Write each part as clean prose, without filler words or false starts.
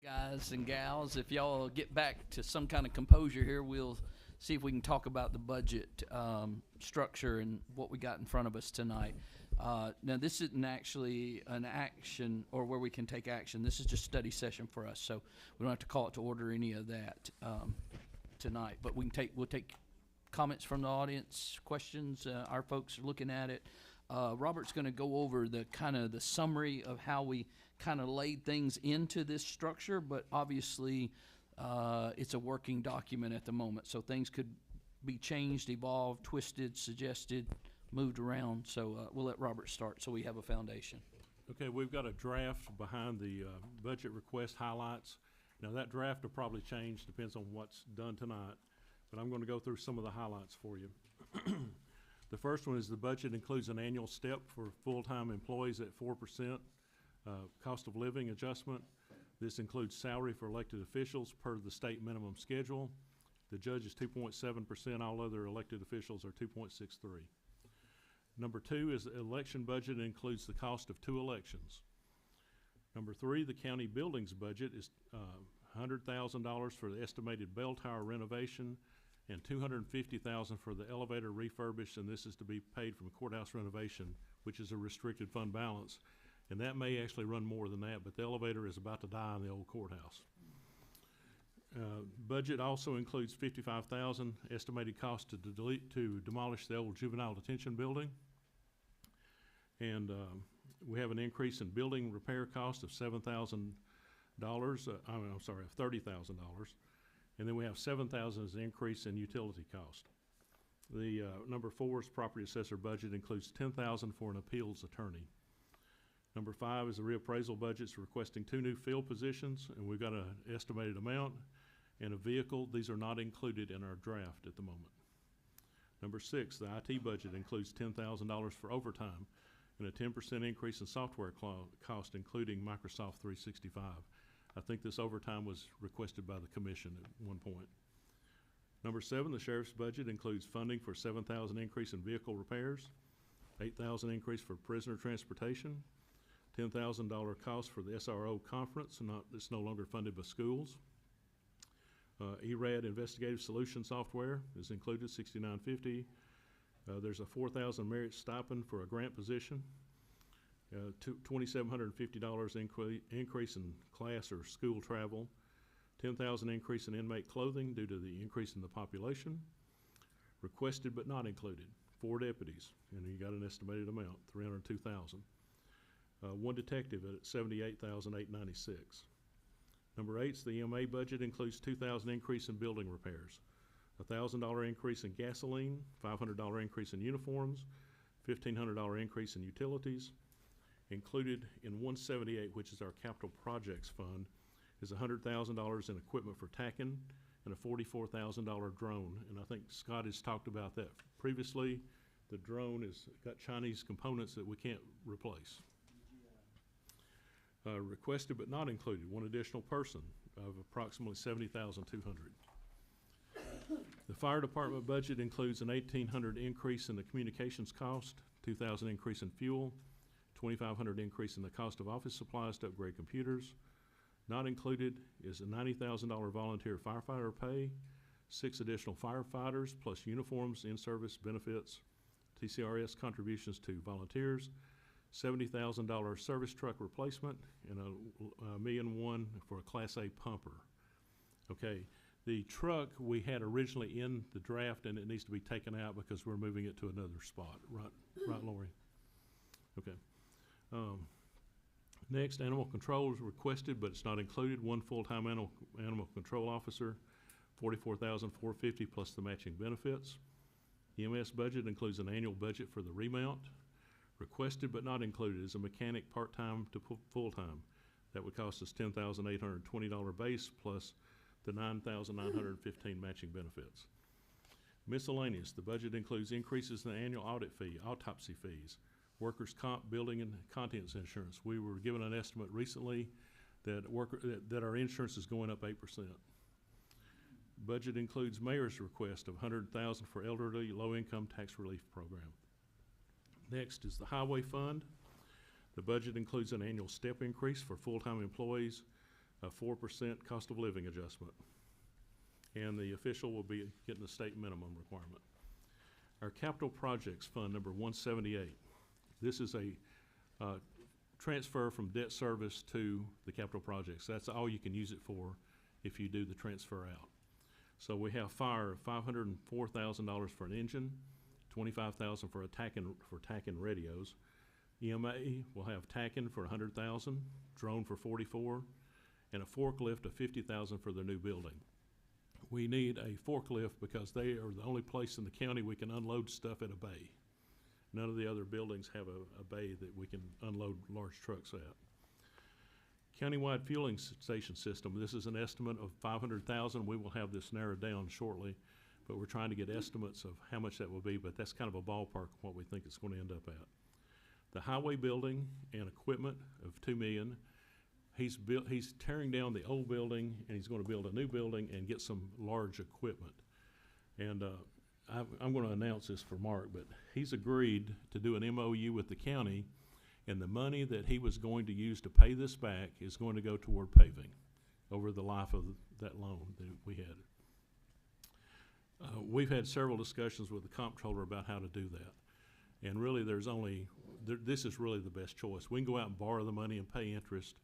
Guys and gals, if y'all get back to some kind of composure here, we'll see if we can talk about the budget structure and what we got in front of us tonight. Now, this isn't actually an action or where we can take action. This is just study session for us, so we don't have to call it to order any of that tonight. But we'll take comments from the audience, questions. Our folks are looking at it. Robert's going to go over the kind of the summary of how we kind of laid things into this structure, but obviously it's a working document at the moment, so things could be changed, evolved, twisted, suggested, moved around. So we'll let Robert start so we have a foundation. Okay, we've got a draft behind the budget request highlights. Now that draft will probably change, depends on what's done tonight, but I'm going to go through some of the highlights for you. The first one is the budget includes an annual step for full-time employees at 4% cost of living adjustment. This includes salary for elected officials per the state minimum schedule. The judge is 2.7%, all other elected officials are 2.63. Number two is the election budget includes the cost of 2 elections. Number three, the county buildings budget is $100,000 for the estimated bell tower renovation and $250,000 for the elevator refurbished, and this is to be paid from courthouse renovation, which is a restricted fund balance. And that may actually run more than that, but the elevator is about to die in the old courthouse. Budget also includes $55,000 estimated cost to demolish the old juvenile detention building. And we have an increase in building repair cost of $7,000. I'm sorry, of $30,000. And then we have $7,000 as an increase in utility cost. The number four is property assessor budget includes $10,000 for an appeals attorney. Number five is the reappraisal budget's requesting 2 new field positions, and we've got an estimated amount and a vehicle. These are not included in our draft at the moment. Number six, the IT budget includes $10,000 for overtime and a 10% increase in software cost, including Microsoft 365. I think this overtime was requested by the commission at one point. Number seven, the sheriff's budget includes funding for $7,000 increase in vehicle repairs, $8,000 increase for prisoner transportation, $10,000 cost for the SRO conference, it's no longer funded by schools. ERAD investigative solution software is included, $6,950. There's a $4,000 merit stipend for a grant position. $2,750 increase in class or school travel, $10,000 increase in inmate clothing due to the increase in the population. Requested but not included, 4 deputies, and you got an estimated amount, $302,000. 1 detective at $78,896. Number 8's the EMA budget includes $2,000 increase in building repairs, $1,000 increase in gasoline, $500 increase in uniforms, $1,500 increase in utilities. Included in 178, which is our capital projects fund, is $100,000 in equipment for TACAN and a $44,000 drone. And I think Scott has talked about that previously. The drone has got Chinese components that we can't replace. Requested but not included, 1 additional person of approximately $70,200. The fire department budget includes an $1,800 increase in the communications cost, $2,000 increase in fuel, $2,500 increase in the cost of office supplies to upgrade computers. Not included is a $90,000 volunteer firefighter pay, 6 additional firefighters plus uniforms, in-service benefits, TCRS contributions to volunteers, $70,000 service truck replacement, and $1.1 million for a Class A pumper. Okay, the truck we had originally in the draft, and it needs to be taken out because we're moving it to another spot. Right, Lori? Okay. Next, animal control is requested, but it's not included. 1 full-time animal control officer, $44,450 plus the matching benefits. EMS budget includes an annual budget for the remount. Requested but not included is a mechanic part-time to full-time. That would cost us $10,820 base plus the $9,915 matching benefits. Miscellaneous, the budget includes increases in the annual audit fee, autopsy fees, workers' comp, building, and contents insurance. We were given an estimate recently that that our insurance is going up 8%. Budget includes mayor's request of $100,000 for elderly low-income tax relief program. Next is the highway fund. The budget includes an annual step increase for full-time employees a 4% cost of living adjustment. And the official will be getting the state minimum requirement. Our capital projects fund number 178. This is a transfer from debt service to the capital projects. That's all you can use it for if you do the transfer out. So we have fire, $504,000 for an engine, $25,000 for TACAN radios. EMA will have TACAN for $100,000, drone for $44,000, and a forklift of $50,000 for their new building. We need a forklift because they are the only place in the county we can unload stuff at a bay. None of the other buildings have a bay that we can unload large trucks at. Countywide fueling station system, this is an estimate of $500,000. We will have this narrowed down shortly, but we're trying to get estimates of how much that will be, but that's kind of a ballpark of what we think it's going to end up at. The highway building and equipment of $2 million. He's tearing down the old building and he's going to build a new building and get some large equipment. And I'm going to announce this for Mark, but he's agreed to do an MOU with the county, and the money that he was going to use to pay this back is going to go toward paving over the life of that loan that we had. We've had several discussions with the comptroller about how to do that. And really this is really the best choice. We can go out and borrow the money and pay interest.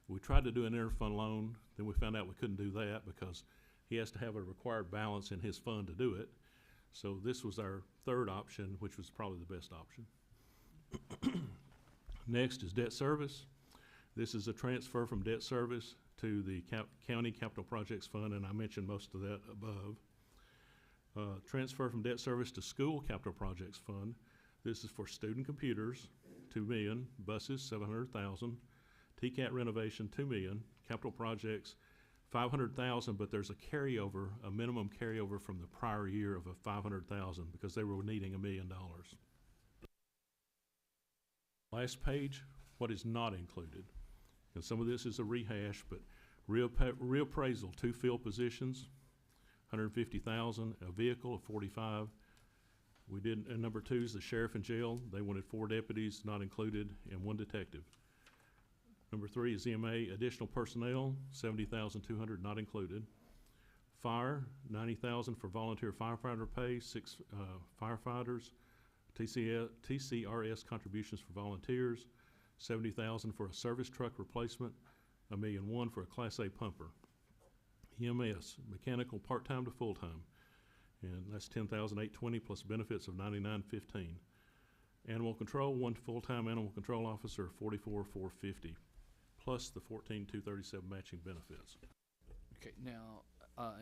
We tried to do an interfund loan, then we found out we couldn't do that because he has to have a required balance in his fund to do it. So this was our third option, which was probably the best option. Next is debt service. This is a transfer from debt service to the county capital projects fund, and I mentioned most of that above. Transfer from debt service to school capital projects fund. This is for student computers, $2 million, buses, $700,000, TCAT renovation, $2 million, capital projects, $500,000, but there's a carryover, a minimum carryover from the prior year of a $500,000 because they were needing $1 million. Last page, what is not included. And some of this is a rehash, but reappraisal, 2 field positions, $150,000, a vehicle of $45,000. We did, and number 2 is the sheriff and jail. They wanted 4 deputies, not included, and 1 detective. Number 3 is EMA, additional personnel, $70,200, not included. Fire, $90,000 for volunteer firefighter pay, 6 firefighters. TCRS contributions for volunteers, $70,000 for a service truck replacement, $1.1 million for a Class A pumper. EMS, mechanical part-time to full-time, and that's $10,820 plus benefits of $99,515. Animal control, 1 full-time animal control officer, $44,450, plus the $14,237 matching benefits. Okay, now,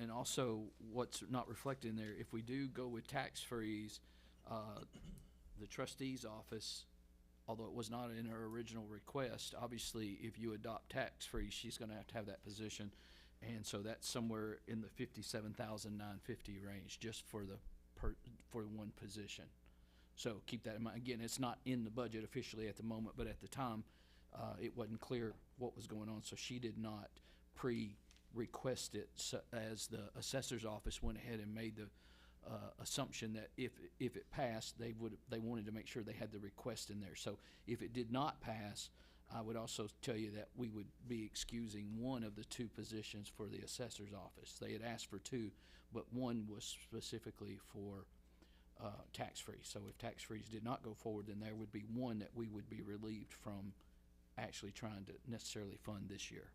and also what's not reflected in there, if we do go with tax freeze, the trustee's office, although it was not in her original request, obviously if you adopt tax freeze, she's gonna have to have that position. And so that's somewhere in the $57,950 range just for for 1 position. So keep that in mind. Again, it's not in the budget officially at the moment, but at the time, it wasn't clear what was going on, so she did not pre-request it as the assessor's office went ahead and made the assumption that if it passed, they wanted to make sure they had the request in there. So if it did not pass, I would also tell you that we would be excusing 1 of the 2 positions for the assessor's office. They had asked for 2, but 1 was specifically for tax-free. So if tax-freeze did not go forward, then there would be 1 that we would be relieved from actually trying to necessarily fund this year.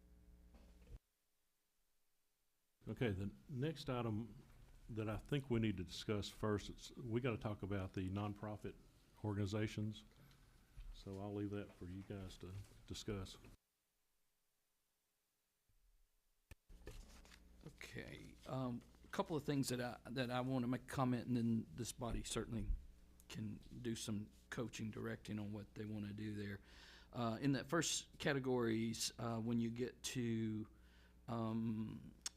Okay, the next item that I think we need to discuss first, we got to talk about the nonprofit organizations. So I'll leave that for you guys to discuss. Okay, a couple of things that I want to make a comment, and then this body certainly can do some coaching, directing on what they want to do there. In that first categories, when you get to,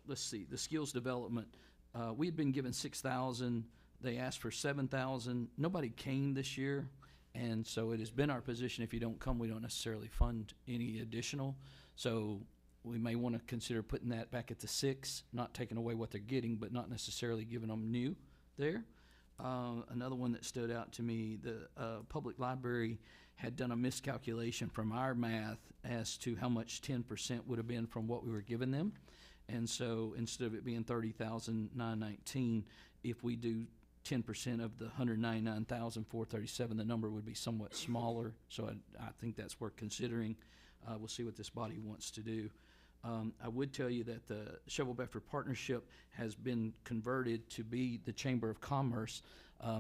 let's see, the skills development, we had been given $6,000. They asked for $7,000. Nobody came this year. And so it has been our position, if you don't come, we don't necessarily fund any additional. So we may want to consider putting that back at the 6, not taking away what they're getting, but not necessarily giving them new there. Another one that stood out to me, the public library had done a miscalculation from our math as to how much 10% would have been from what we were giving them. And so instead of it being 30,919, if we do 10% of the 199,437, the number would be somewhat smaller. So I think that's worth considering. We'll see what this body wants to do. I would tell you that the Shelby-Bedford Partnership has been converted to be the Chamber of Commerce.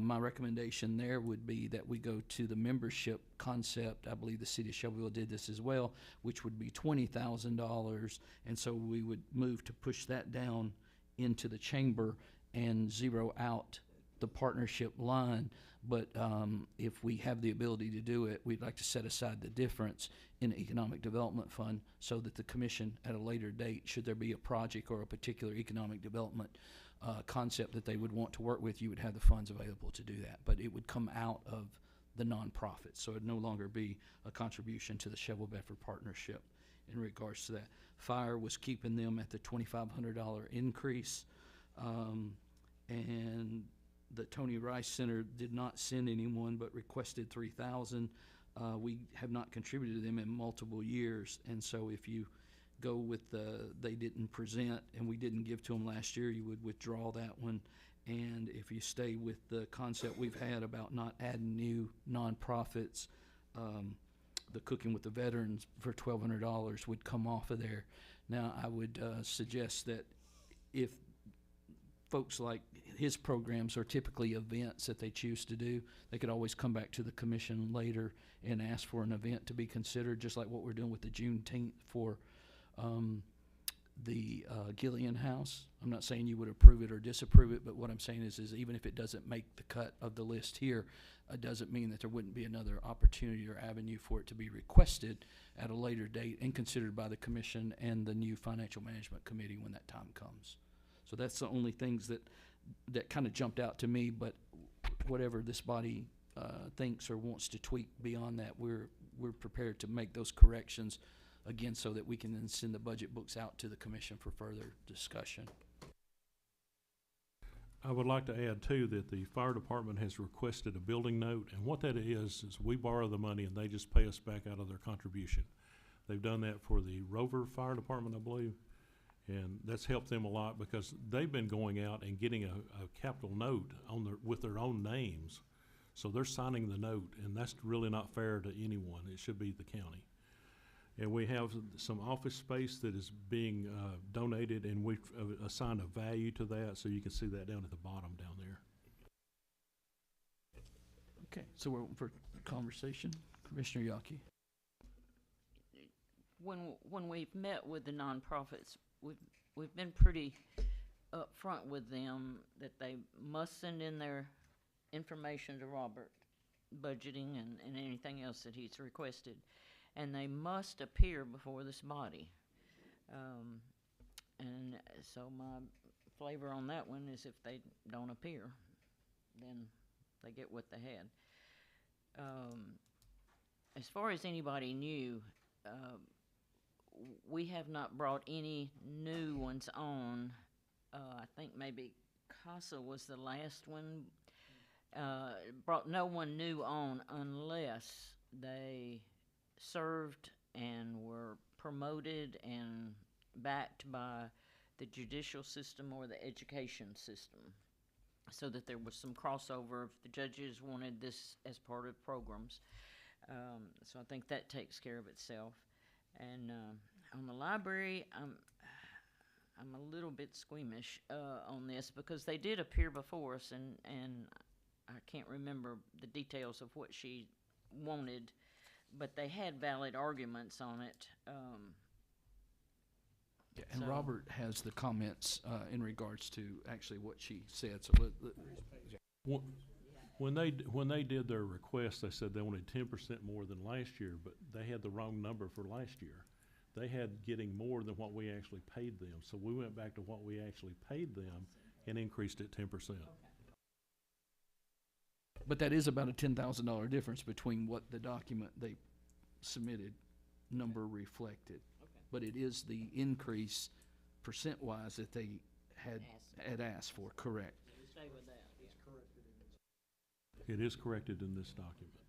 My recommendation there would be that we go to the membership concept. I believe the city of Shelbyville did this as well, which would be $20,000. And so we would move to push that down into the chamber and zero out the partnership line. But if we have the ability to do it, we'd like to set aside the difference in the Economic Development Fund so that the commission at a later date, should there be a project or a particular economic development concept that they would want to work with, you would have the funds available to do that. But it would come out of the nonprofit, so it'd no longer be a contribution to the Shelby-Bedford Partnership in regards to that. Fire was keeping them at the $2,500 increase, and the Tony Rice Center did not send anyone but requested $3,000. We have not contributed to them in multiple years, and so if you go with they didn't present and we didn't give to them last year, you would withdraw that one. And if you stay with the concept we've had about not adding new nonprofits, the Cooking with the Veterans for $1,200 would come off of there. Now, I would suggest that if folks like his programs are typically events that they choose to do, they could always come back to the commission later and ask for an event to be considered, just like what we're doing with the Juneteenth for the Gillian House. I'm not saying you would approve it or disapprove it, but what I'm saying is even if it doesn't make the cut of the list here, it doesn't mean that there wouldn't be another opportunity or avenue for it to be requested at a later date and considered by the commission and the new Financial Management Committee when that time comes. So that's the only things that kind of jumped out to me, but whatever this body thinks or wants to tweak beyond that, we're prepared to make those corrections, again, so that we can then send the budget books out to the commission for further discussion. I would like to add too that the fire department has requested a building note, and what that is we borrow the money and they just pay us back out of their contribution. They've done that for the Rover Fire Department, I believe, and that's helped them a lot because they've been going out and getting a capital note with their own names. So they're signing the note, and that's really not fair to anyone. It should be the county. And we have some office space that is being donated, and we've assigned a value to that, so you can see that down at the bottom down there. Okay, so we're open for conversation. Commissioner Yockey. When we've met with the nonprofits, we've been pretty upfront with them that they must send in their information to Robert, budgeting and anything else that he's requested. And they must appear before this body. And so my flavor on that one is if they don't appear, then they get what they had. As far as anybody new, we have not brought any new ones on. I think maybe CASA was the last one. Brought no one new on unless they served and were promoted and backed by the judicial system or the education system, so that there was some crossover if the judges wanted this as part of programs. So I think that takes care of itself. And on the library, I'm a little bit squeamish on this because they did appear before us, and I can't remember the details of what she wanted, but they had valid arguments on it. Yeah, and so Robert has the comments in regards to actually what she said. So When they did their request, they said they wanted 10% more than last year, but they had the wrong number for last year. They had getting more than what we actually paid them. So we went back to what we actually paid them and increased it 10%. Okay. But that is about a $10,000 difference between what the document they submitted number reflected. Okay. But it is the increase percent-wise that they had asked for, correct? Stay with that. It is corrected in this document.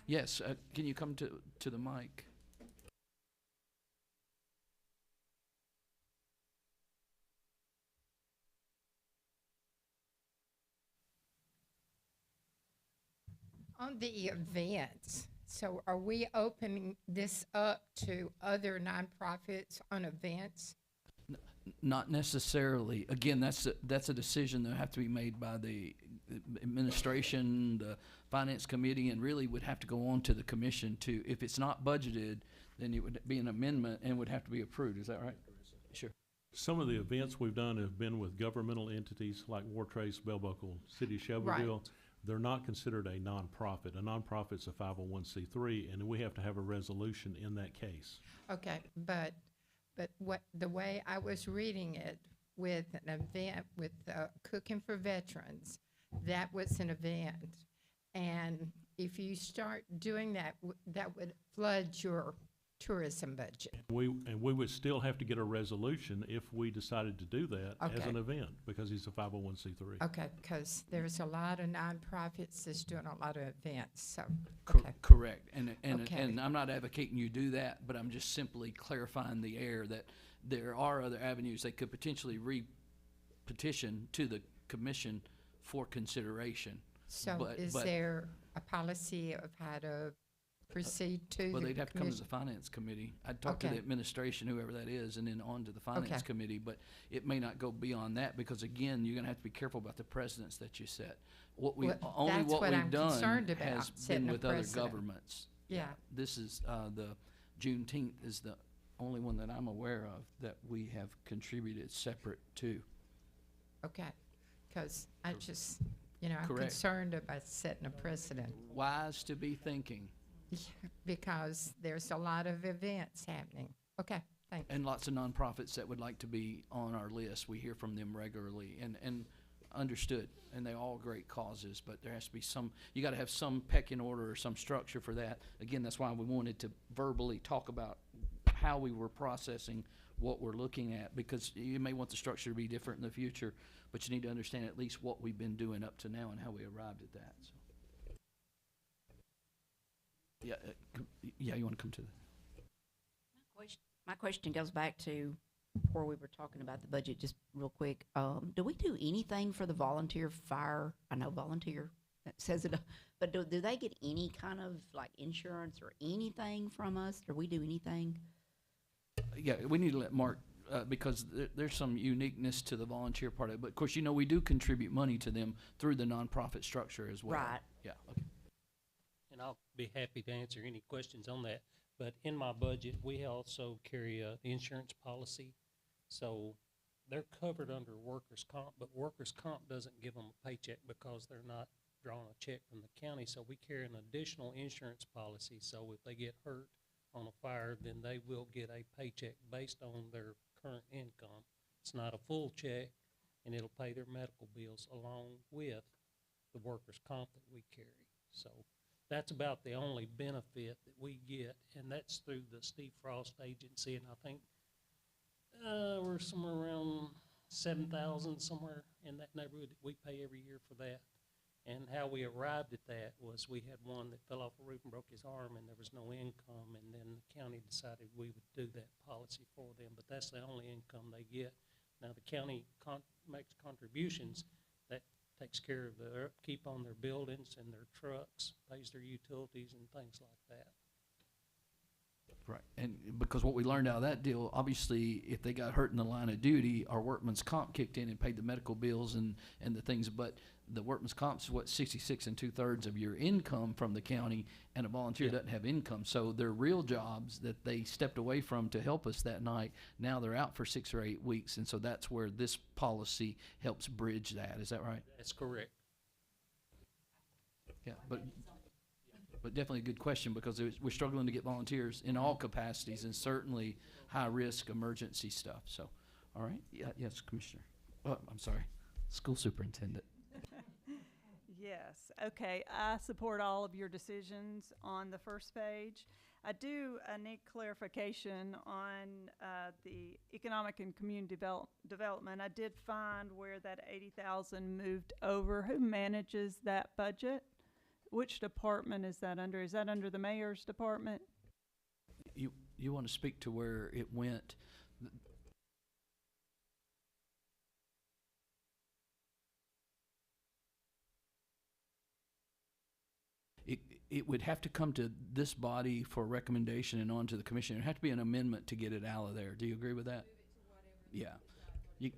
Yes, can you come to the mic? On the events, so are we opening this up to other nonprofits on events? Not necessarily. Again, that's a decision that have to be made by the administration, the finance committee, and really would have to go on to the commission to, if it's not budgeted, then it would be an amendment and would have to be approved. Is that right? Sure. Some of the events we've done have been with governmental entities like War Trace, Bell Buckle, City of Shelbyville. Right. They're not considered a nonprofit. A nonprofit's a 501c3, and we have to have a resolution in that case. Okay, but what, the way I was reading it with an event with Cooking for Veterans, that was an event. And if you start doing that, that would flood your tourism budget. We would still have to get a resolution if we decided to do that as Okay. an event, because he's a 501c3. Okay, because there's a lot of nonprofits that's doing a lot of events, so, Cor- okay. Correct. Okay. And I'm not advocating you do that, but I'm just simply clarifying the air that there are other avenues they could potentially re-petition to the commission for consideration. So But- is but- there a policy of how to proceed to Well, the they'd have to come to the commission? finance committee. I'd talk to the Okay. administration, whoever that is, and then on to the finance Okay. committee. But it may not go beyond that because, again, you're gonna have to be careful about the precedents that you set. Only That's what what we've I'm done concerned about, has been setting a with other precedent. governments. Yeah, This is, the Juneteenth is the only one that I'm aware of that we have contributed separate to. okay, because I just, I'm Correct. concerned about setting a precedent. Wise to be thinking, Because there's a lot of events happening. Okay, thank you. and lots of nonprofits that would like to be on our list. We hear from them regularly, and understood, and they're all great causes, but there has to be some, you gotta have some pecking order or some structure for that. Again, that's why we wanted to verbally talk about how we were processing what we're looking at, because you may want the structure to be different in the future, but you need to understand at least what we've been doing up to now and how we arrived at that, so. Yeah, you wanna come to the, My question goes back to before we were talking about the budget, just real quick. Do we do anything for the volunteer fire? I know volunteer, that says it, but do they get any kind of like insurance or anything from us? Do we do anything? yeah, we need to let Mark, because there's some uniqueness to the volunteer part of it, but of course, we do contribute money to them through the nonprofit structure as well. Right. Yeah, okay. And I'll be happy to answer any questions on that. But in my budget, we also carry the insurance policy. So they're covered under workers' comp, but workers' comp doesn't give them a paycheck because they're not drawing a check from the county. So we carry an additional insurance policy. So if they get hurt on a fire, then they will get a paycheck based on their current income. It's not a full check, and it'll pay their medical bills along with the workers' comp that we carry. So that's about the only benefit that we get, and that's through the Steve Frost Agency, and I think we're somewhere around 7,000, somewhere in that neighborhood that we pay every year for that. And how we arrived at that was we had one that fell off a roof and broke his arm, and there was no income, and then the county decided we would do that policy for them, but that's the only income they get. Now, the county makes contributions, that takes care of their upkeep on their buildings and their trucks, pays their utilities and things like that. Right, and because what we learned out of that deal, obviously, if they got hurt in the line of duty, our workman's comp kicked in and paid the medical bills and the things, but the workman's comp's 66 2/3 of your income from the county, and a volunteer Yeah. doesn't have income, so their real jobs that they stepped away from to help us that night, now they're out for 6 or 8 weeks, and so that's where this policy helps bridge that, is that right? That's correct. Yeah, but definitely a good question, because we're struggling to get volunteers in all capacities, and certainly high-risk emergency stuff, so, all right, yeah, yes, Commissioner, I'm sorry, School Superintendent. Yes, okay, I support all of your decisions on the first page. I need clarification on the economic and community development. I did find where that 80,000 moved over. Who manages that budget? which department is that under? Is that under the mayor's department? You want to speak to where it went? It would have to come to this body for recommendation and on to the commission. It'd have to be an amendment to get it out of there. Do you agree with that? Yeah. You,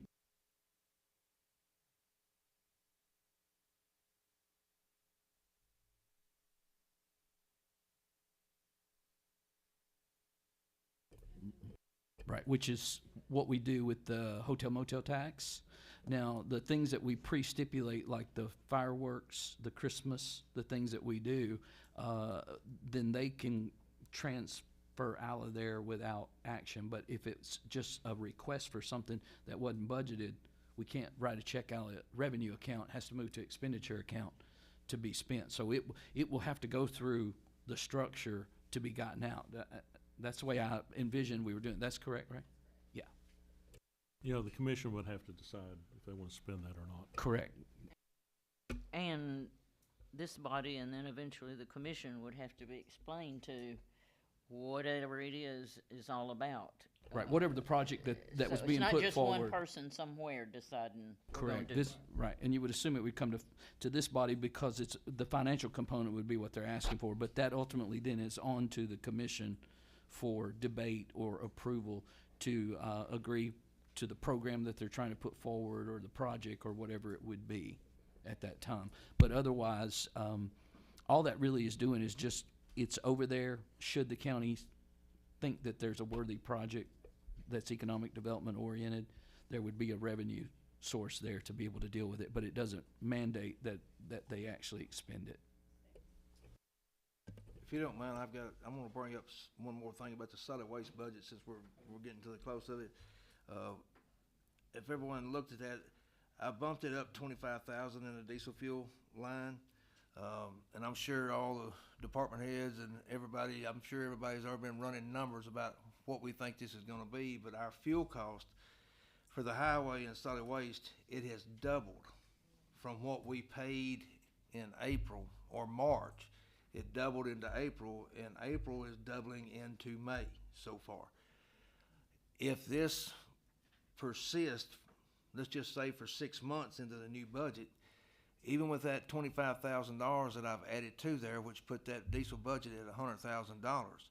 right, which is what we do with the hotel motel tax. Now, the things that we pre-stipulate, like the fireworks, the Christmas, the things that we do, then they can transfer out of there without action. But if it's just a request for something that wasn't budgeted, we can't write a check out of the revenue account. It has to move to expenditure account to be spent. So it will have to go through the structure to be gotten out. That's the way I envisioned we were doing it. That's correct, right? Yeah, You know, the commission would have to decide if they want to spend that or not. correct. And this body and then eventually the commission would have to be explained to whatever it is all about. Right, whatever the project that was So being put It's not just one forward. person somewhere deciding we're gonna Correct. do This, right, and you would assume it would come to this body because it's, the financial component would be what they're asking for, but that ultimately then is on to the commission for debate or approval to, agree to the program that they're trying to put forward or the project or whatever it would be at that time. But otherwise, all that really is doing is just, it's over there, should the county think that there's a worthy project that's economic development oriented, there would be a revenue source there to be able to deal with it, but it doesn't mandate that they actually expend it. If you don't mind, I'm gonna bring up one more thing about the solid waste budget since we're getting to the close of it. If everyone looked at that, I bumped it up 25,000 in the diesel fuel line. And I'm sure all the department heads and everybody, I'm sure everybody's already been running numbers about what we think this is gonna be, but our fuel cost for the highway and solid waste, it has doubled from what we paid in April or March. It doubled into April, and April is doubling into May so far. If this persists, let's just say for 6 months into the new budget, even with that $25,000 that I've added to there, which put that diesel budget at $100,000,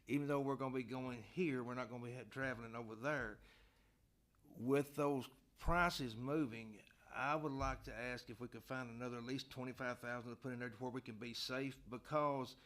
even though we're gonna be going here, we're not gonna be traveling over there. With those prices moving, I would like to ask if we could find another at least 25,000 to put in there where we can be safe, because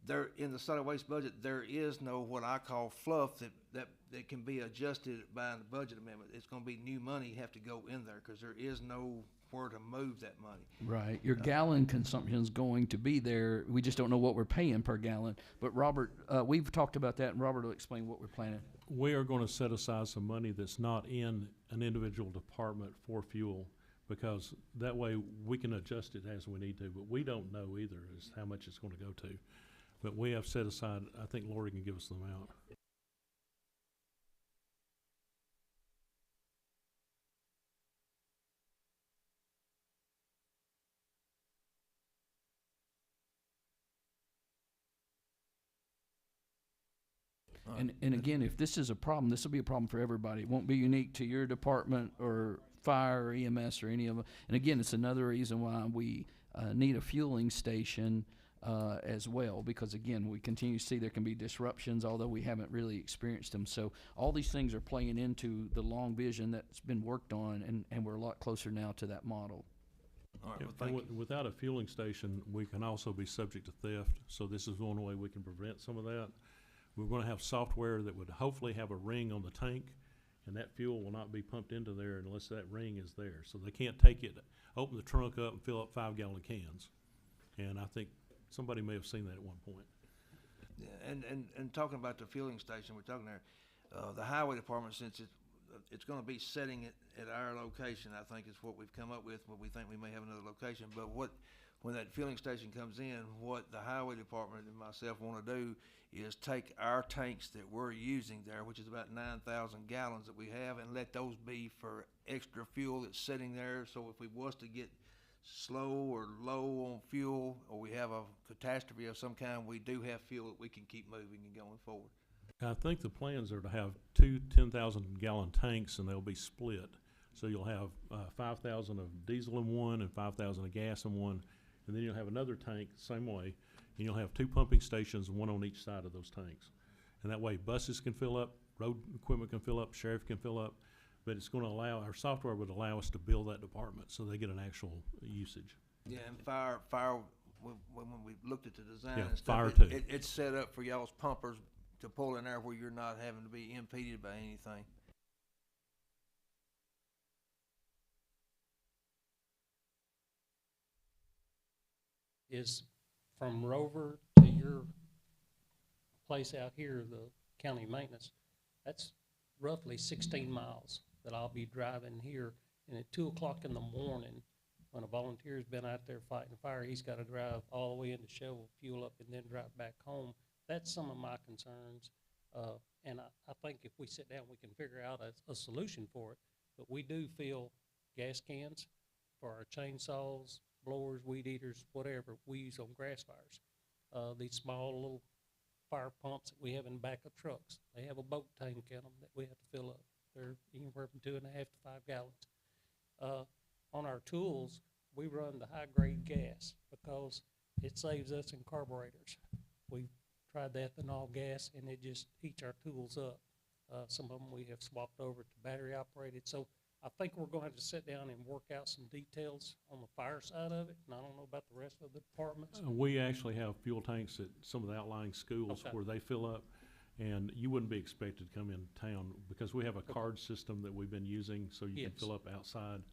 there, in the solid waste budget, there is no what I call fluff that can be adjusted by the budget amendment. It's gonna be new money have to go in there, cause there is no where to move that money. Right, your gallon consumption is going to be there, we just don't know what we're paying per gallon. But Robert, we've talked about that, and Robert will explain what we're planning. We are gonna set aside some money that's not in an individual department for fuel, because that way we can adjust it as we need to, but we don't know either as how much it's gonna go to. But we have set aside, I think Lori can give us the amount. And again, if this is a problem, this will be a problem for everybody. It won't be unique to your department or fire or EMS or any of them. And again, it's another reason why we need a fueling station as well, because again, we continue to see there can be disruptions, although we haven't really experienced them. So all these things are playing into the long vision that's been worked on, and we're a lot closer now to that model. All right, Yeah, well, and thank you. without a fueling station, we can also be subject to theft, so this is one way we can prevent some of that. We're gonna have software that would hopefully have a ring on the tank, and that fuel will not be pumped into there unless that ring is there. So they can't take it, open the trunk up and fill up 5-gallon cans. And I think somebody may have seen that at one point. Yeah, and talking about the fueling station, we're talking there, the highway department, since it's gonna be setting it at our location, I think is what we've come up with, but we think we may have another location. But when that fueling station comes in, what the highway department and myself wanna do is take our tanks that we're using there, which is about 9,000 gallons that we have, and let those be for extra fuel that's sitting there. So if we was to get slow or low on fuel, or we have a catastrophe of some kind, we do have fuel that we can keep moving and going forward. I think the plans are to have two 10,000-gallon tanks, and they'll be split. So you'll have 5,000 of diesel in one and 5,000 of gas in one, and then you'll have another tank same way, and you'll have two pumping stations, one on each side of those tanks. And that way buses can fill up, road equipment can fill up, sheriff can fill up, but it's going to allow, our software would allow us to build that department so they get an actual usage. Yeah, and fire, when we looked at the design Yeah, and stuff, fire too. it's set up for y'all's pumpers to pull in there where you're not having to be impeded by anything. Is from Rover to your place out here, the county maintenance, that's roughly 16 miles that I'll be driving here. And at 2 o'clock in the morning, when a volunteer's been out there fighting fire, he's got to drive all the way in to shovel fuel up and then drive back home. That's some of my concerns. And I think if we sit down, we can figure out a solution for it. But we do fill gas cans for our chainsaws, blowers, weed eaters, whatever we use on grass fires. These small little fire pumps that we have in the back of trucks, they have a boat tank in them that we have to fill up. They're anywhere from 2.5 to 5 gallons. On our tools, we run the high-grade gas because it saves us in carburetors. We tried the ethanol gas, and it just heats our tools up. Some of them we have swapped over to battery-operated. So I think we're going to have to sit down and work out some details on the fire side of it, and I don't know about the rest of the departments. We actually have fuel tanks at some of the outlying schools Okay. where they fill up, and you wouldn't be expected to come in town because we have a card system that we've been using so you can Yes. fill up outside.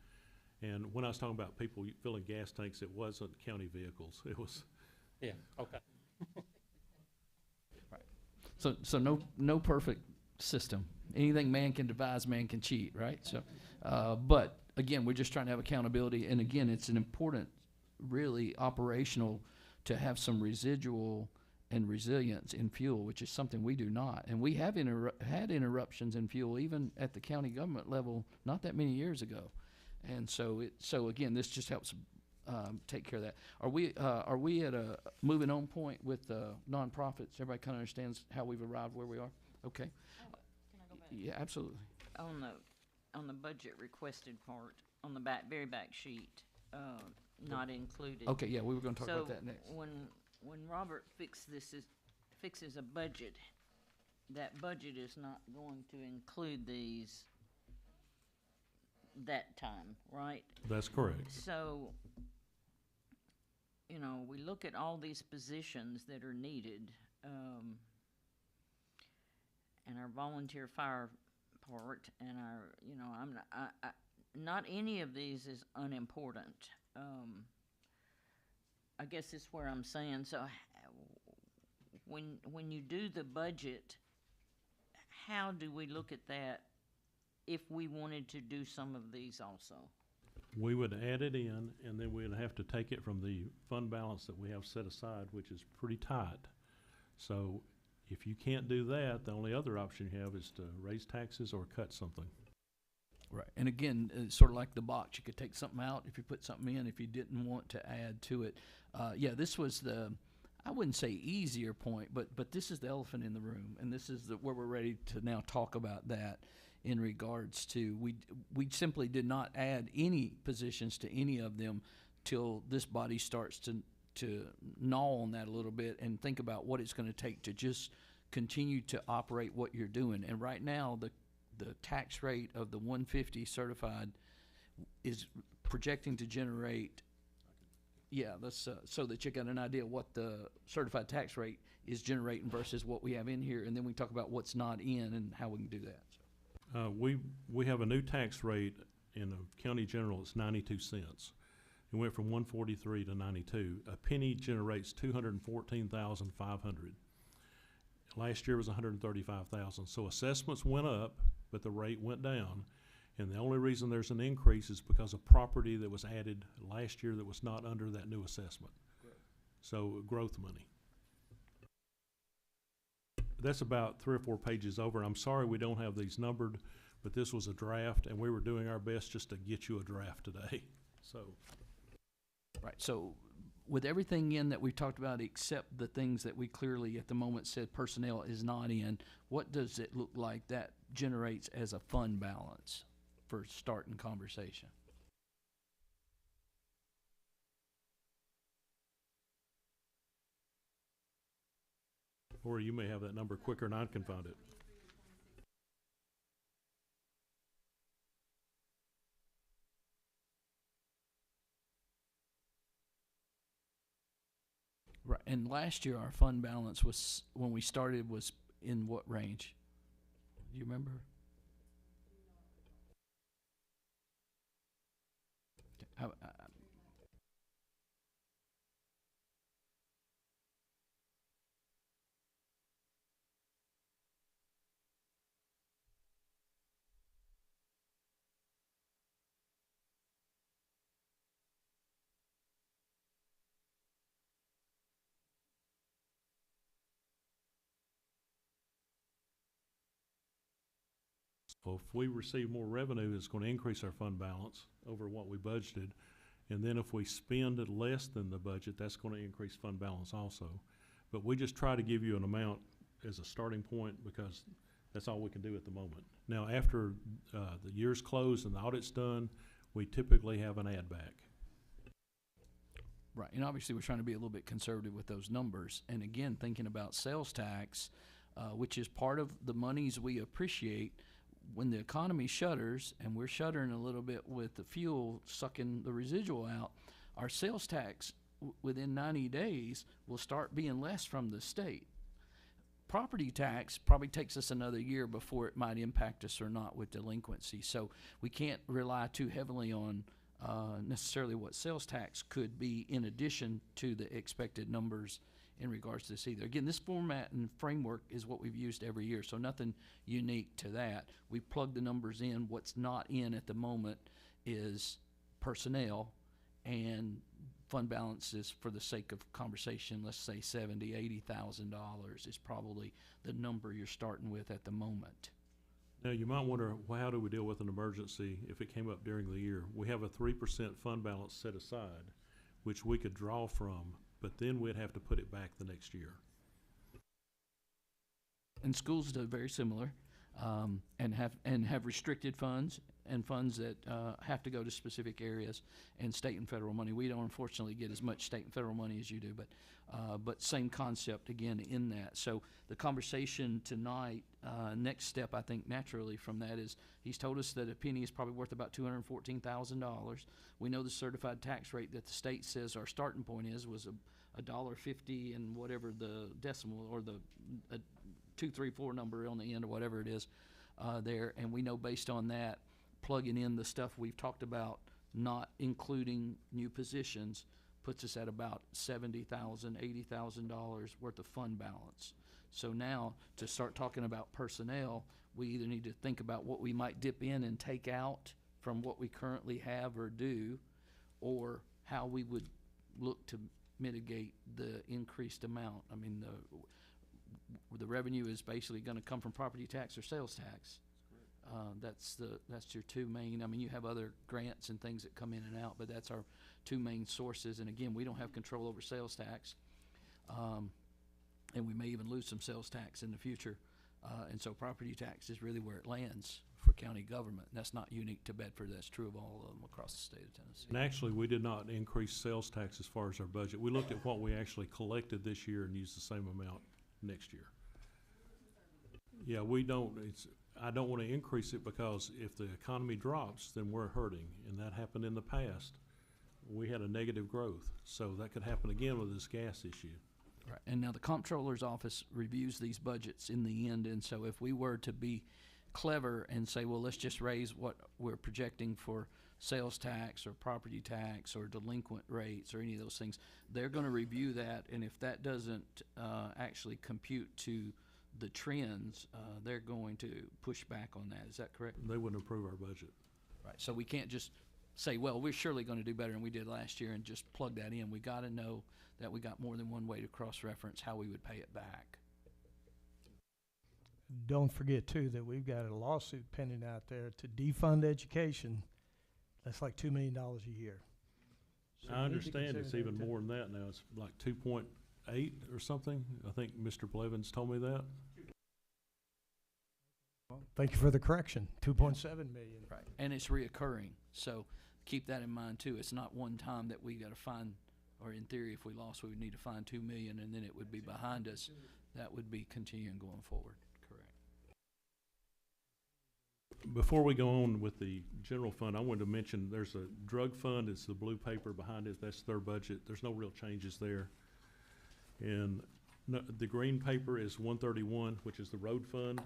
And when I was talking about people filling gas tanks, it wasn't county vehicles. It was, Yeah, okay. So no perfect system. Anything man can devise, man can cheat, right? So, but again, we're just trying to have accountability, and again, it's an important, really operational, to have some residual and resilience in fuel, which is something we do not. And we have had interruptions in fuel even at the county government level not that many years ago. And so again, this just helps take care of that. Are we at a moving on point with nonprofits? Everybody kind of understands how we've arrived where we are? Okay. Can I go back? Yeah, absolutely. On the budget requested part, on the very back sheet, not included. Okay, yeah, we were gonna talk about that next. So when Robert fixes a budget, that budget is not going to include these that time, right? that's correct. So, we look at all these positions that are needed, and our volunteer fire part, and our, not any of these is unimportant. I guess it's where I'm saying, so when you do the budget, how do we look at that if we wanted to do some of these also? We would add it in, and then we'd have to take it from the fund balance that we have set aside, which is pretty tight. So if you can't do that, the only other option you have is to raise taxes or cut something. Right. And again, it's sort of like the box. You could take something out if you put something in, if you didn't want to add to it. Yeah, this was I wouldn't say easier point, but this is the elephant in the room, and this is where we're ready to now talk about that in regards to, we simply did not add any positions to any of them till this body starts to gnaw on that a little bit and think about what it's going to take to just continue to operate what you're doing. And right now, the tax rate of the 150 certified is projecting to generate, so that you got an idea what the certified tax rate is generating versus what we have in here, and then we talk about what's not in and how we can do that. We have a new tax rate in the county general. It's 92 cents. It went from 143 to 92. A penny generates 214,500. Last year was 135,000. So assessments went up, but the rate went down. And the only reason there's an increase is because of property that was added last year that was not under that new assessment. So growth money. That's about 3 or 4 pages over. I'm sorry we don't have these numbered, but this was a draft, and we were doing our best just to get you a draft today. So Right, so with everything in that we've talked about, except the things that we clearly at the moment said personnel is not in, what does it look like that generates as a fund balance for starting conversation? Or you may have that number quicker than I can find it. Right, and last year our fund balance was, when we started, was in what range? Do you remember? I- So if we receive more revenue, it's gonna increase our fund balance over what we budgeted. And then if we spend it less than the budget, that's gonna increase fund balance also. But we just try to give you an amount as a starting point because that's all we can do at the moment. Now, after, the year's closed and the audit's done, we typically have an add back. Right, and obviously we're trying to be a little bit conservative with those numbers. And again, thinking about sales tax, which is part of the monies we appreciate when the economy shutters, and we're shuttering a little bit with the fuel sucking the residual out, our sales tax within 90 days will start being less from the state. Property tax probably takes us another year before it might impact us or not with delinquency. So we can't rely too heavily on necessarily what sales tax could be in addition to the expected numbers in regards to this either. Again, this format and framework is what we've used every year, so nothing unique to that. We plug the numbers in. What's not in at the moment is personnel, and fund balances, for the sake of conversation, let's say $70,000-$80,000 is probably the number you're starting with at the moment. Now, you might wonder, well, how do we deal with an emergency if it came up during the year? We have a 3% fund balance set aside, which we could draw from, but then we'd have to put it back the next year. And schools do very similar, and have restricted funds and funds that have to go to specific areas, and state and federal money. We don't unfortunately get as much state and federal money as you do, but same concept again in that. So the conversation tonight, next step I think naturally from that is he's told us that a penny is probably worth about $214,000. We know the certified tax rate that the state says our starting point was $1.50 and whatever the decimal or the 234 number on the end or whatever it is there, and we know based on that, plugging in the stuff we've talked about, not including new positions, puts us at about $70,000, $80,000 worth of fund balance. So now, to start talking about personnel, we either need to think about what we might dip in and take out from what we currently have or do, or how we would look to mitigate the increased amount. I mean, the revenue is basically gonna come from property tax or sales tax. That's your two main. I mean, you have other grants and things that come in and out, but that's our two main sources. And again, we don't have control over sales tax, and we may even lose some sales tax in the future. And so property tax is really where it lands for county government. And that's not unique to Bedford. That's true of all of them across the state of Tennessee. And actually, we did not increase sales tax as far as our budget. We looked at what we actually collected this year and used the same amount next year. Yeah, I don't want to increase it because if the economy drops, then we're hurting. And that happened in the past. We had a negative growth. So that could happen again with this gas issue. Right. And now the comptroller's office reviews these budgets in the end. And so if we were to be clever and say, well, let's just raise what we're projecting for sales tax or property tax or delinquent rates or any of those things, they're going to review that. And if that doesn't actually compute to the trends, they're going to push back on that. Is that correct? They wouldn't approve our budget. Right. So we can't just say, well, we're surely going to do better than we did last year and just plug that in. We got to know that we got more than one way to cross-reference how we would pay it back. Don't forget, too, that we've got a lawsuit pending out there to defund education. That's like $2 million a year. I understand it's even more than that now. It's like 2.8 or something. I think Mr. Blevins told me that. Thank you for the correction, 2.7 million. Right, and it's reoccurring, so keep that in mind too. It's not one time that we gotta find, or in theory, if we lost, we would need to find 2 million and then it would be behind us. That would be continuing going forward, correct. Before we go on with the general fund, I wanted to mention there's a drug fund. It's the blue paper behind it. That's their budget. There's no real changes there. And the green paper is 131, which is the road fund.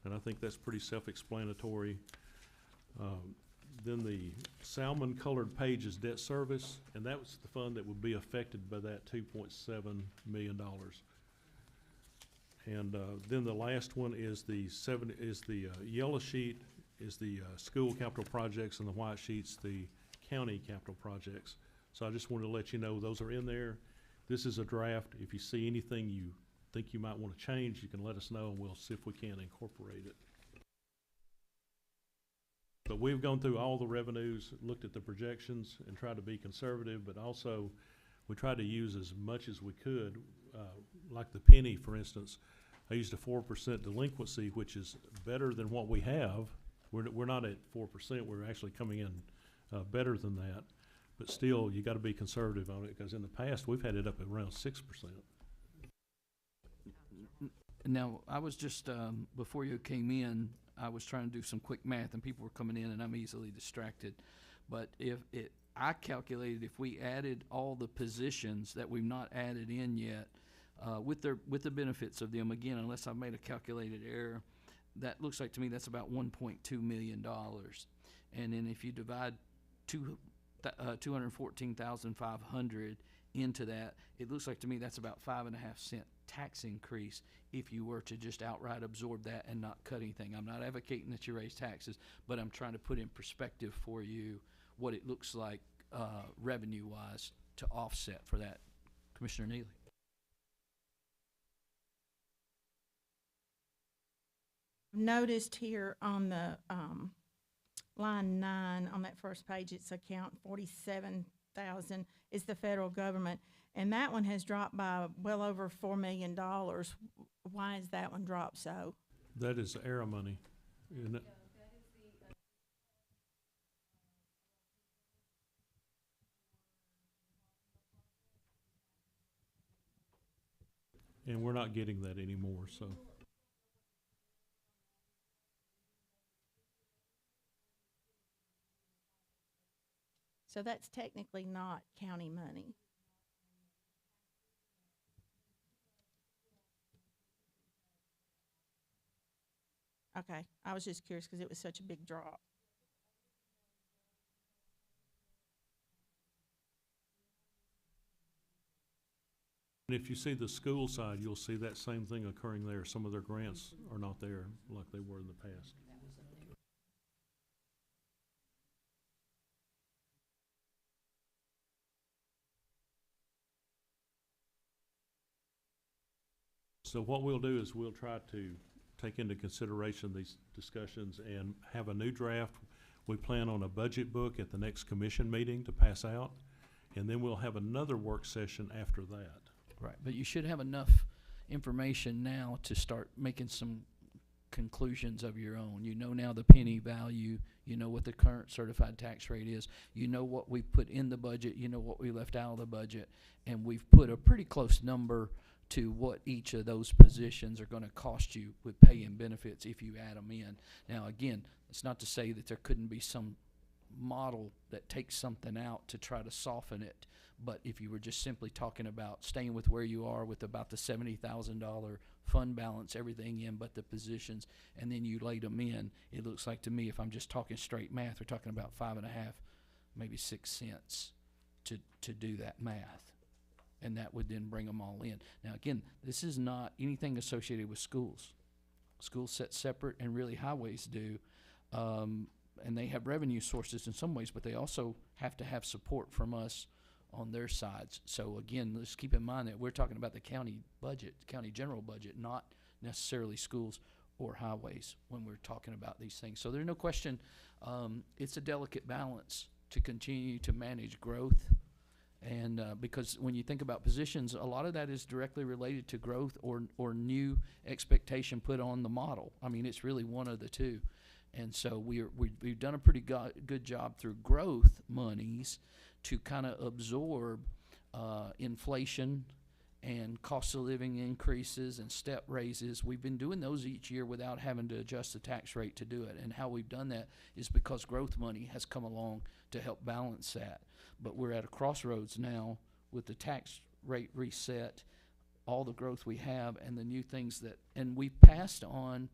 And I think that's pretty self-explanatory. Then the salmon colored page is debt service, and that was the fund that would be affected by that $2.7 million. And then the last one is the yellow sheet is the school capital projects, and the white sheet's the county capital projects. So I just wanted to let you know those are in there. This is a draft. If you see anything you think you might want to change, you can let us know and we'll see if we can incorporate it. But we've gone through all the revenues, looked at the projections and tried to be conservative, but also we tried to use as much as we could, like the penny, for instance. I used a 4% delinquency, which is better than what we have. We're not at 4%, we're actually coming in better than that. But still, you gotta be conservative on it, because in the past, we've had it up at around 6%. Now, I was just, before you came in, I was trying to do some quick math and people were coming in and I'm easily distracted. But I calculated if we added all the positions that we've not added in yet, with the benefits of them, again, unless I made a calculated error, that looks like to me that's about $1.2 million. And then if you divide 214,500 into that, it looks like to me that's about 5.5-cent tax increase if you were to just outright absorb that and not cut anything. I'm not advocating that you raise taxes, but I'm trying to put in perspective for you what it looks like revenue-wise to offset for that. Commissioner Neely. Noticed here on the line 9 on that first page, it's account 47,000 is the federal government, and that one has dropped by well over $4 million. Why is that one dropped so? That is ARA money, isn't it? And we're not getting that anymore, so. So that's technically not county money. Okay, I was just curious because it was such a big drop. And if you see the school side, you'll see that same thing occurring there. Some of their grants are not there like they were in the past. So what we'll do is we'll try to take into consideration these discussions and have a new draft. We plan on a budget book at the next commission meeting to pass out, and then we'll have another work session after that. Right, but you should have enough information now to start making some conclusions of your own. You know now the penny value, you know what the current certified tax rate is, you know what we put in the budget, you know what we left out of the budget, and we've put a pretty close number to what each of those positions are going to cost you with pay and benefits if you add them in. Now, again, it's not to say that there couldn't be some model that takes something out to try to soften it, but if you were just simply talking about staying with where you are with about the $70,000 fund balance, everything in but the positions, and then you laid them in, it looks like to me, if I'm just talking straight math, we're talking about 5.5, maybe 6 cents to do that math. And that would then bring them all in. Now, again, this is not anything associated with schools. Schools set separate, and really highways do. And they have revenue sources in some ways, but they also have to have support from us on their sides. So again, let's keep in mind that we're talking about the county budget, county general budget, not necessarily schools or highways when we're talking about these things. So there's no question, it's a delicate balance to continue to manage growth And because when you think about positions, a lot of that is directly related to growth or new expectation put on the model. I mean, it's really one of the two. And so we've done a pretty good job through growth monies to kind of absorb inflation and cost of living increases and step raises. We've been doing those each year without having to adjust the tax rate to do it. And how we've done that is because growth money has come along to help balance that. But we're at a crossroads now with the tax rate reset, all the growth we have, and the new things and we passed on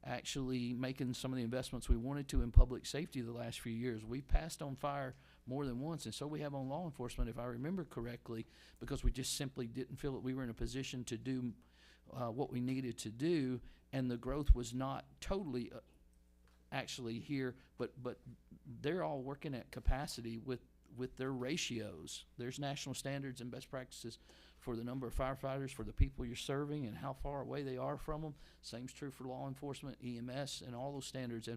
actually making some of the investments we wanted to in public safety the last few years. We passed on fire more than once, and so we have on law enforcement, if I remember correctly, because we just simply didn't feel that we were in a position to do what we needed to do, and the growth was not totally actually here, but they're all working at capacity with their ratios. There's national standards and best practices for the number of firefighters, for the people you're serving, and how far away they are from them. Same's true for law enforcement, EMS, and all those standards.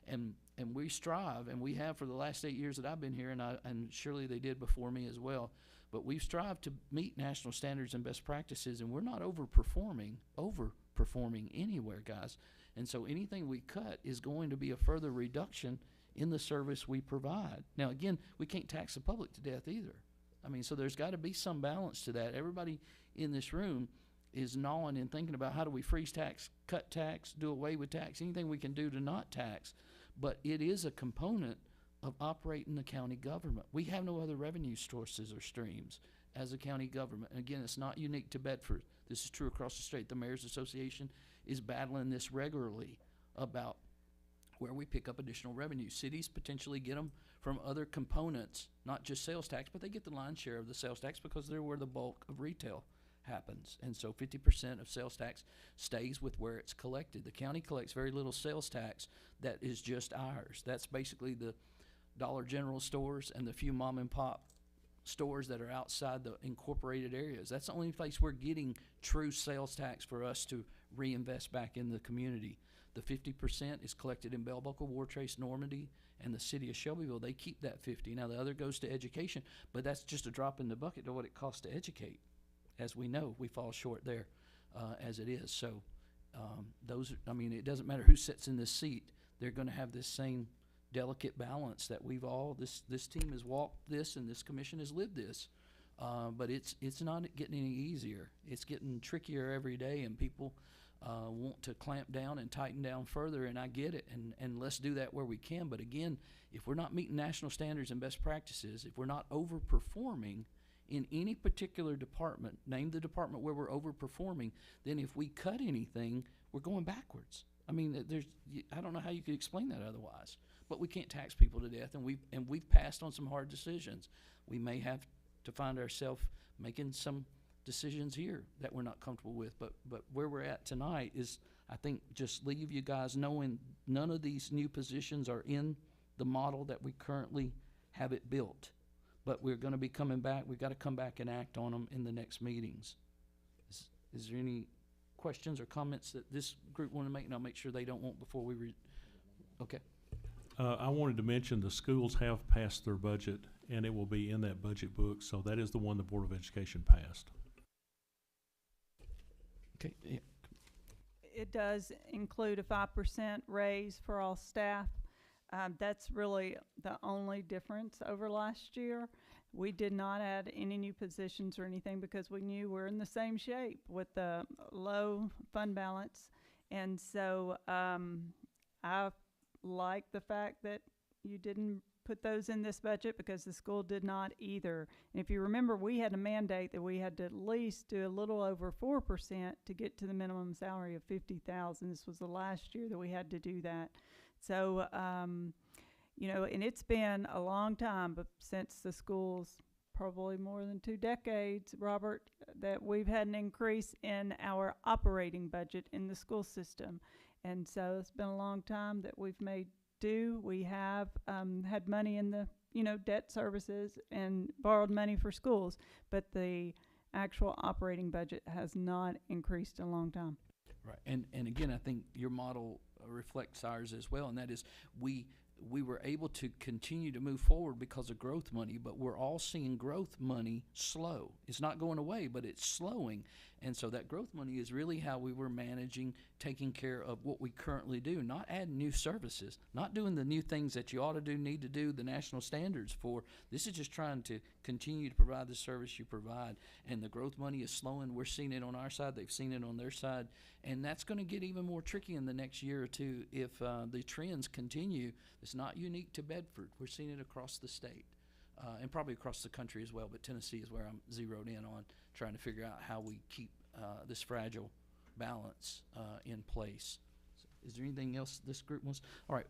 And we strive, and we have for the last 8 years that I've been here, and surely they did before me as well. But we've strived to meet national standards and best practices, and we're not overperforming anywhere, guys. And so anything we cut is going to be a further reduction in the service we provide. Now, again, we can't tax the public to death either. I mean, so there's got to be some balance to that. Everybody in this room is gnawing and thinking about how do we freeze tax, cut tax, do away with tax, anything we can do to not tax. But it is a component of operating the county government. We have no other revenue sources or streams as a county government. And again, it's not unique to Bedford. This is true across the state. The Mayor's Association is battling this regularly about where we pick up additional revenue. Cities potentially get them from other components, not just sales tax, but they get the lion's share of the sales tax because they're where the bulk of retail happens. And so 50% of sales tax stays with where it's collected. The county collects very little sales tax that is just ours. That's basically the Dollar General stores and the few mom and pop stores that are outside the incorporated areas. That's the only place we're getting true sales tax for us to reinvest back in the community. The 50% is collected in Bell Buckle, Wartrace, Normandy, and the city of Shelbyville. They keep that 50. Now the other goes to education, but that's just a drop in the bucket to what it costs to educate. As we know, we fall short there as it is. So it doesn't matter who sits in this seat. They're going to have this same delicate balance that this team has walked this, and this commission has lived this. But it's not getting any easier. It's getting trickier every day, and people want to clamp down and tighten down further, and I get it, and let's do that where we can. But again, if we're not meeting national standards and best practices, if we're not overperforming in any particular department, name the department where we're overperforming, then if we cut anything, we're going backwards. I mean, I don't know how you could explain that otherwise. But we can't tax people to death, and we've passed on some hard decisions. We may have to find ourselves making some decisions here that we're not comfortable with. But where we're at tonight is, I think, just leave you guys knowing none of these new positions are in the model that we currently have it built. But we're going to be coming back. We've got to come back and act on them in the next meetings. Is there any questions or comments that this group want to make? And I'll make sure they don't want before we read. Okay. I wanted to mention the schools have passed their budget, and it will be in that budget book. So that is the one the Board of Education passed. Okay. Yeah. It does include a 5% raise for all staff. That's really the only difference over last year. We did not add any new positions or anything because we knew we're in the same shape with the low fund balance. And so I like the fact that you didn't put those in this budget because the school did not either. And if you remember, we had a mandate that we had to at least do a little over 4% to get to the minimum salary of $50,000. This was the last year that we had to do that. So, and it's been a long time, but since the schools, probably more than 2 decades, Robert, that we've had an increase in our operating budget in the school system. And so it's been a long time that we've made do. We have had money in the, debt services and borrowed money for schools, but the actual operating budget has not increased in a long time. Right. And again, I think your model reflects ours as well, and that is we we were able to continue to move forward because of growth money, but we're all seeing growth money slow. It's not going away, but it's slowing. And so that growth money is really how we were managing, taking care of what we currently do, not adding new services, not doing the new things that you ought to do, need to do the national standards for. This is just trying to continue to provide the service you provide. And the growth money is slowing. We're seeing it on our side. They've seen it on their side. And that's going to get even more tricky in the next year or two if the trends continue. It's not unique to Bedford. We're seeing it across the state and probably across the country as well. But Tennessee is where I'm zeroed in on, trying to figure out how we keep this fragile balance in place. So is there anything else this group wants? All right.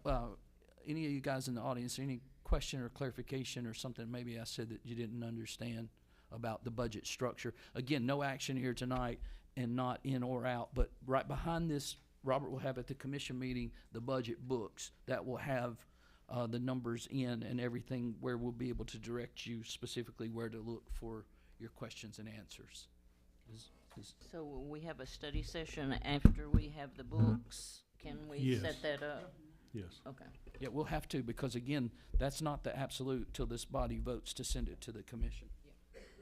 Any of you guys in the audience, any question or clarification or something maybe I said that you didn't understand about the budget structure? Again, no action here tonight and not in or out, but right behind this, Robert will have at the commission meeting the budget books that will have the numbers in and everything, where we'll be able to direct you specifically where to look for your questions and answers. So will we have a study session after we have the books? Can we Yes. set that up? Yes. Okay. Yeah, we'll have to, because again, that's not the absolute till this body votes to send it to the commission.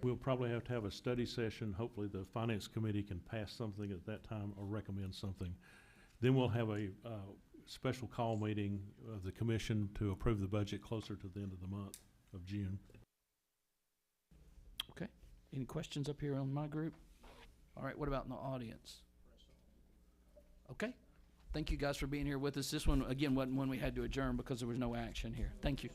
We'll probably have to have a study session. Hopefully, the finance committee can pass something at that time or recommend something. Then we'll have a special call meeting of the commission to approve the budget closer to the end of the month of June. Okay. Any questions up here on my group? All right, what about in the audience? Okay. Thank you guys for being here with us. This one, again, wasn't one we had to adjourn because there was no action here. Thank you.